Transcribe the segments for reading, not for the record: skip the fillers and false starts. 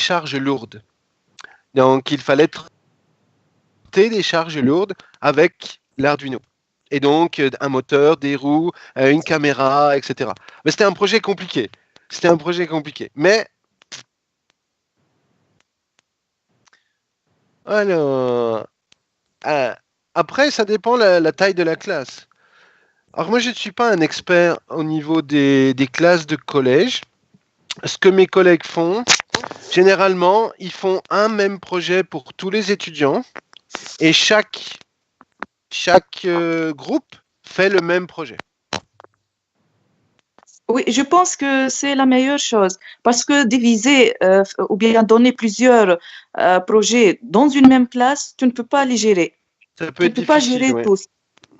charges lourdes. Donc, il fallait traiter des charges lourdes avec l'Arduino. Et donc, un moteur, des roues, une caméra, etc. Mais c'était un projet compliqué. Mais, alors, après, ça dépend la taille de la classe. Alors, moi, je ne suis pas un expert au niveau des classes de collège. Ce que mes collègues font, généralement, ils font un même projet pour tous les étudiants et chaque groupe fait le même projet. Oui, je pense que c'est la meilleure chose parce que diviser ou bien donner plusieurs projets dans une même classe, tu ne peux pas les gérer. Ça peut Tu ne être peux pas difficile, gérer ouais. tous.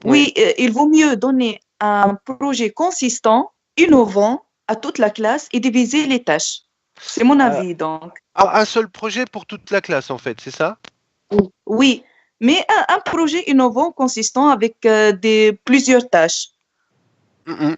Oui, il vaut mieux donner un projet consistant, innovant à toute la classe et diviser les tâches. C'est mon avis, donc. Un seul projet pour toute la classe, en fait, c'est ça? Oui, mais un projet innovant consistant avec plusieurs tâches. Mhm.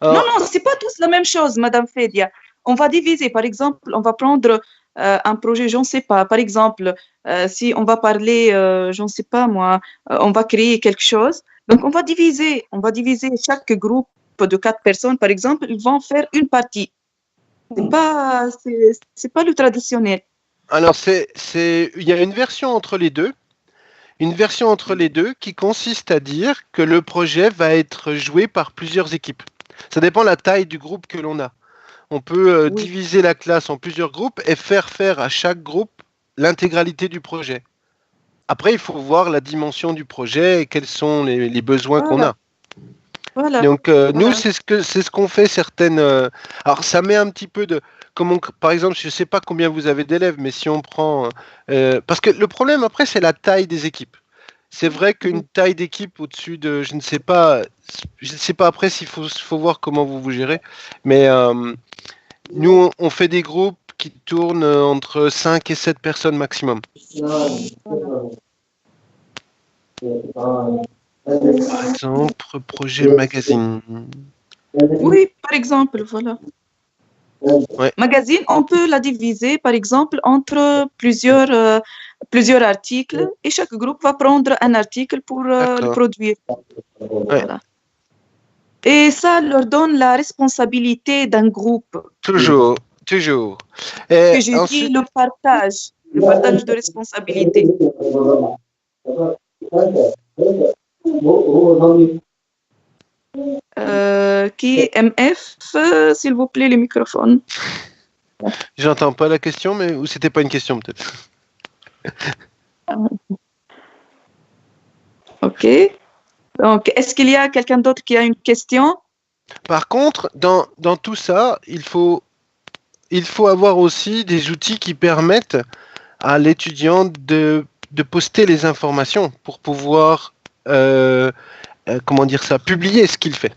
Non, non, c'est pas tous la même chose, Madame Fedia. On va diviser, par exemple, on va prendre un projet, je ne sais pas, par exemple, si on va parler, je ne sais pas moi, on va créer quelque chose. Donc, on va diviser chaque groupe de 4 personnes, par exemple, ils vont faire une partie. C'est pas le traditionnel. Alors, il y a une version entre les deux. Une version entre les deux qui consiste à dire que le projet va être joué par plusieurs équipes. Ça dépend de la taille du groupe que l'on a. On peut Oui. diviser la classe en plusieurs groupes et faire à chaque groupe l'intégralité du projet. Après, il faut voir la dimension du projet et quels sont les besoins qu'on Voilà, a. voilà, Donc, nous, voilà. c'est ce qu'on fait certaines. Alors, ça met un petit peu de. Par exemple, je ne sais pas combien vous avez d'élèves, mais si on prend. Parce que le problème, après, c'est la taille des équipes. C'est vrai qu'une taille d'équipe au-dessus de. Je ne sais pas après s'il faut voir comment vous vous gérez. Mais nous, on fait des groupes qui tournent entre 5 et 7 personnes maximum. Par exemple, projet magazine. Oui, par exemple, voilà. Ouais. Magazine, on peut la diviser, par exemple, entre plusieurs articles et chaque groupe va prendre un article pour le D'accord. produire. Ouais. Voilà. Et ça leur donne la responsabilité d'un groupe. Toujours. Et Que j'ai dit ensuite, le partage de responsabilité. Qui MF, s'il vous plaît, le microphone. j'entends pas la question, mais ou c'était pas une question peut-être. OK. Donc, est-ce qu'il y a quelqu'un d'autre qui a une question? Par contre, dans tout ça, il faut avoir aussi des outils qui permettent à l'étudiant de poster les informations pour pouvoir, comment dire ça, publier ce qu'il fait,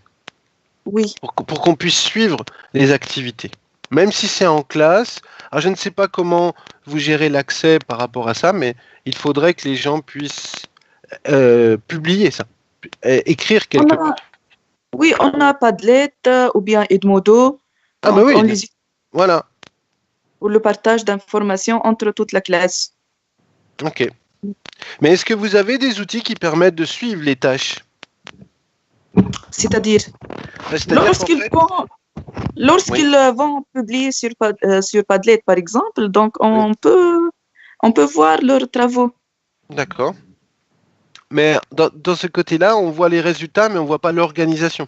Oui. pour qu'on puisse suivre les activités. Même si c'est en classe, alors je ne sais pas comment vous gérez l'accès par rapport à ça, mais il faudrait que les gens puissent publier ça, écrire quelque part. Oui, on a Padlet ou bien Edmodo. Ah ben Donc, oui, on les utilise voilà, pour le partage d'informations entre toute la classe. ok. Mais est-ce que vous avez des outils qui permettent de suivre les tâches? C'est-à-dire, C'est-à-dire qu'en fait, lorsqu'ils vont publier sur Padlet, par exemple, donc on peut voir leurs travaux. d'accord. Mais dans ce côté-là, on voit les résultats, mais on ne voit pas l'organisation.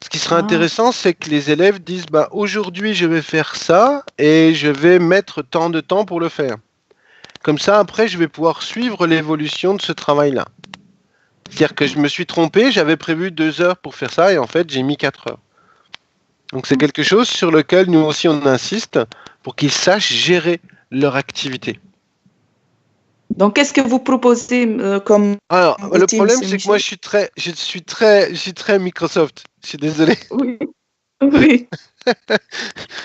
Ce qui serait intéressant, c'est que les élèves disent, bah, aujourd'hui, je vais faire ça et je vais mettre tant de temps pour le faire. Comme ça, après, je vais pouvoir suivre l'évolution de ce travail-là. C'est-à-dire que je me suis trompé, j'avais prévu 2 heures pour faire ça et en fait, j'ai mis 4 heures. Donc, c'est quelque chose sur lequel nous aussi, on insiste pour qu'ils sachent gérer leur activité. Donc, qu'est-ce que vous proposez comme Alors, le outil, problème, Monsieur c'est que moi, Michel? je suis très Microsoft. Je suis désolé. Oui, oui.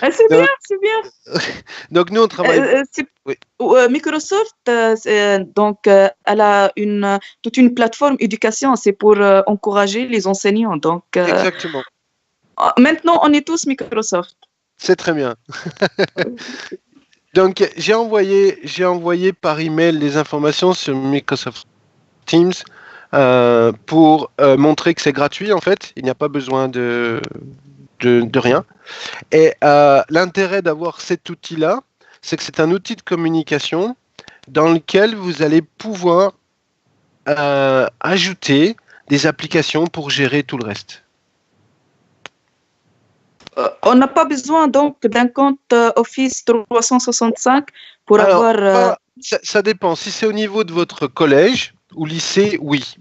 Ah, c'est bien, Donc, c'est bien. donc nous, on travaille. Oui, Microsoft, elle a toute une plateforme éducation. C'est pour encourager les enseignants. Donc, exactement. maintenant, on est tous Microsoft. C'est très bien. Donc, j'ai envoyé par email les informations sur Microsoft Teams pour montrer que c'est gratuit en fait. Il n'y a pas besoin de rien. Et l'intérêt d'avoir cet outil-là, c'est que c'est un outil de communication dans lequel vous allez pouvoir ajouter des applications pour gérer tout le reste. On n'a pas besoin donc d'un compte Office 365 pour Alors, avoir. ça dépend. Si c'est au niveau de votre collège ou lycée, oui.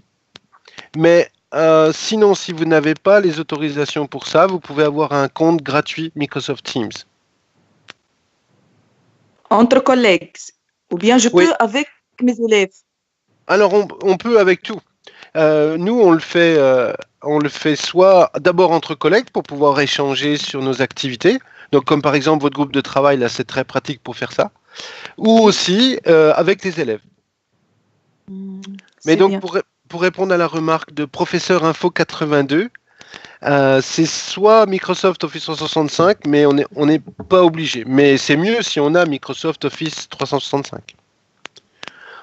Mais sinon, si vous n'avez pas les autorisations pour ça, vous pouvez avoir un compte gratuit Microsoft Teams. Entre collègues, ou bien je Oui, peux avec mes élèves. alors on peut avec tout. Nous, on le fait soit d'abord entre collègues pour pouvoir échanger sur nos activités. Donc, comme par exemple votre groupe de travail, là, c'est très pratique pour faire ça. Ou Oui. aussi avec les élèves. Mais C'est donc, bien. pour répondre à la remarque de professeur Info 82, c'est soit Microsoft Office 365, mais on n'est pas obligé. Mais c'est mieux si on a Microsoft Office 365.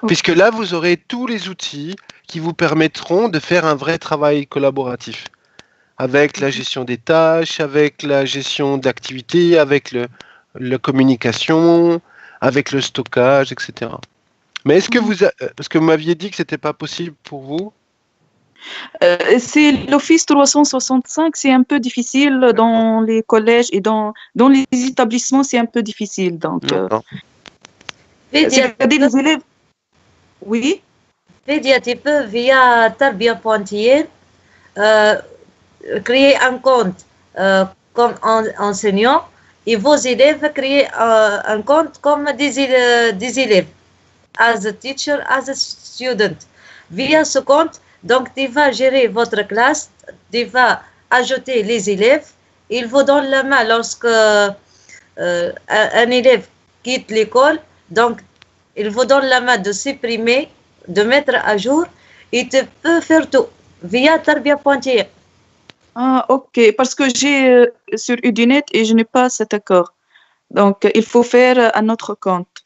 Puisque Ok. là, vous aurez tous les outils qui vous permettront de faire un vrai travail collaboratif. Avec la gestion des tâches, avec la gestion d'activités, avec la communication, avec le stockage, etc. Mais est-ce que parce que vous m'aviez dit que c'était pas possible pour vous? C'est l'Office 365, c'est un peu difficile D'accord. dans les collèges et dans les établissements, c'est un peu difficile. Donc, D'accord. c'est-à-dire les élèves, oui. Védia, tu peux via Tarbia.tn euh, créer un compte comme enseignant et vos élèves créer un compte comme des élèves, as a teacher, as a student. Via ce compte, donc tu vas gérer votre classe, tu vas ajouter les élèves, il vous donne la main lorsque un élève quitte l'école, donc il vous donne la main de supprimer, de mettre à jour, et tu peux faire tout via Tarbia.tn. Ah, ok, parce que j'ai sur Udinet et je n'ai pas cet accord. Donc, il faut faire un autre compte.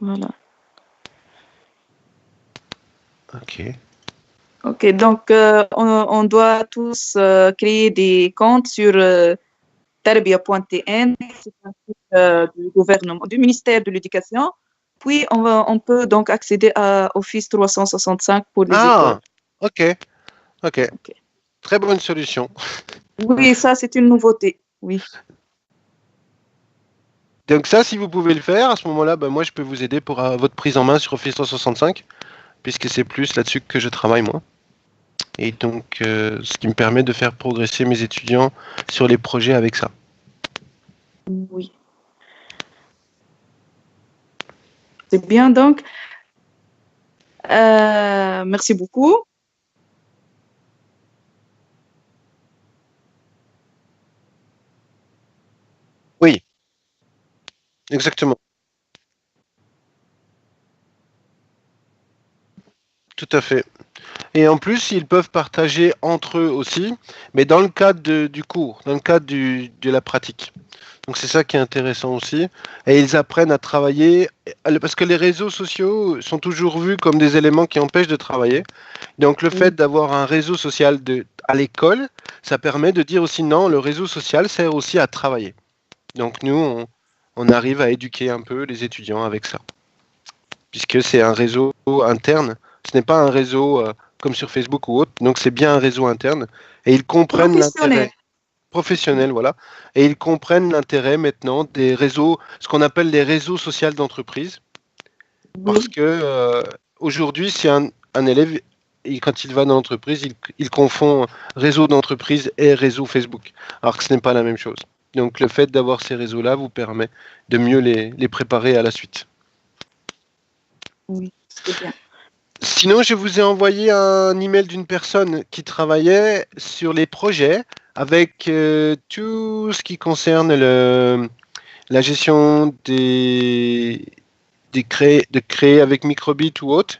Voilà. Ok. Ok, donc on doit tous créer des comptes sur Tarbia.tn, c'est un site du gouvernement, du ministère de l'Éducation. Puis on peut donc accéder à Office 365 pour les écoles. Ah, ok, ok. Ok. Très bonne solution. Oui, ça c'est une nouveauté. Oui. Donc ça, si vous pouvez le faire, à ce moment-là, ben, moi, je peux vous aider pour votre prise en main sur Office 365, puisque c'est plus là-dessus que je travaille, moi. Et donc, ce qui me permet de faire progresser mes étudiants sur les projets avec ça. Oui. C'est bien donc. Merci beaucoup. Oui, exactement. Tout à fait. Et en plus, ils peuvent partager entre eux aussi, mais dans le cadre du cours, dans le cadre de la pratique. Donc c'est ça qui est intéressant aussi. Et ils apprennent à travailler, parce que les réseaux sociaux sont toujours vus comme des éléments qui empêchent de travailler. Donc le fait Oui. d'avoir un réseau social à l'école, ça permet de dire aussi non, le réseau social sert aussi à travailler. Donc nous, on arrive à éduquer un peu les étudiants avec ça, puisque c'est un réseau interne. Ce n'est pas un réseau comme sur Facebook ou autre, donc c'est bien un réseau interne. Et ils comprennent Professionnel. l'intérêt professionnel, voilà. Et ils comprennent l'intérêt maintenant des réseaux, ce qu'on appelle les réseaux sociaux d'entreprise, parce Oui. que aujourd'hui, si un élève, quand il va dans l'entreprise, il confond réseau d'entreprise et réseau Facebook, alors que ce n'est pas la même chose. Donc le fait d'avoir ces réseaux-là vous permet de mieux les préparer à la suite. Oui, c'est bien. Sinon, je vous ai envoyé un email d'une personne qui travaillait sur les projets avec tout ce qui concerne la gestion de créer avec Microbit ou autre.